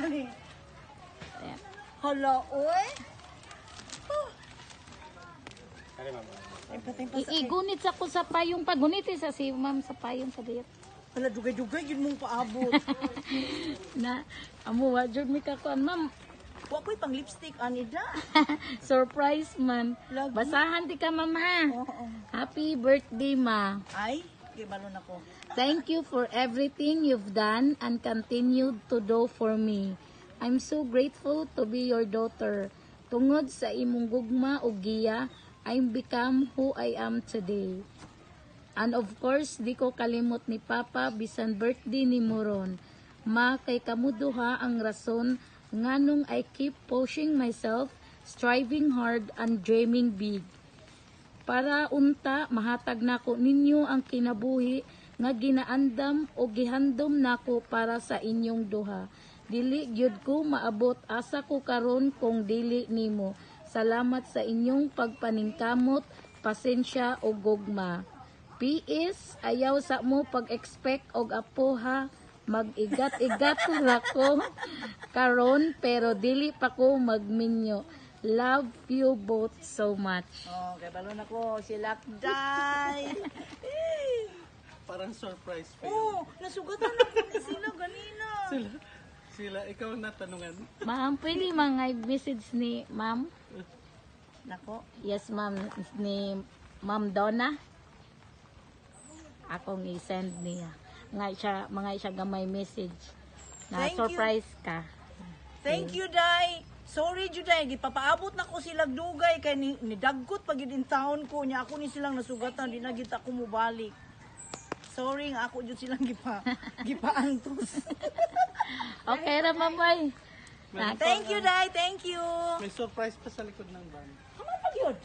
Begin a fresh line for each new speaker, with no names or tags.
Ay.
Ayan.
Hala, oy.
Kali ma'am.
Ay, patay pa sa
Igunit sa ko sa payong pagunit sa si ma'am sa payong sa diet.
Hala, dugay-dugay, yun mong paabot.
Na amo wa jud mi kakuan ma'am.
Wa ko'y pang lipstick, anida.
Surprise man.
Lagi.
Basahan di ka ma'am ha.
Oo.
Happy birthday ma.
Ay, balon ako.
Thank you for everything you've done and continued to do for me. I'm so grateful to be your daughter. Tungod sa imong gugma ug giya, I've become who I am today. And of course, di ko kalimot ni Papa bisan birthday ni Moron. Ma, kay kamuduha ang rason nganong I keep pushing myself, striving hard and dreaming big. Para unta mahatag nako ninyo ang kinabuhi nga ginaandam o gihandom nako para sa inyong duha. Dili gyud ko maabot asa ko karon kung dili nimo. Salamat sa inyong pagpaningkamot, pasensya o gugma. PS, ayaw sa mo pag-expect og apo ha. Mag-igat-igat ra ko karon pero dili pa ko magminyo. Love you both so much.
Oh, kay balon ako si Lakday.
Parang surprise pa yun.
Oh, nasugatan ako ni sila ganina.
Sila, ikaw ang natanungan.
Ma'am, pwede mga message ni ma'am?
Nako.
Yes, ma'am. Ni Ma'am Donna. Akong i-send niya. Mga siya gamay message. Na
Thank
surprise ka.
Thank you, Day. Sorry, Juday. Gipapaabot na ko silang dugay kay ni dagkot pag in taon ko niya. Ako ni silang nasugatan. Di na kita ko mubalik. Sorry nga ako jud silang gipaantos.
Okay ra, ma'am, boy.
Thank you, Day. Thank you.
May surprise pa sa likod ng van.
Haman pag yun.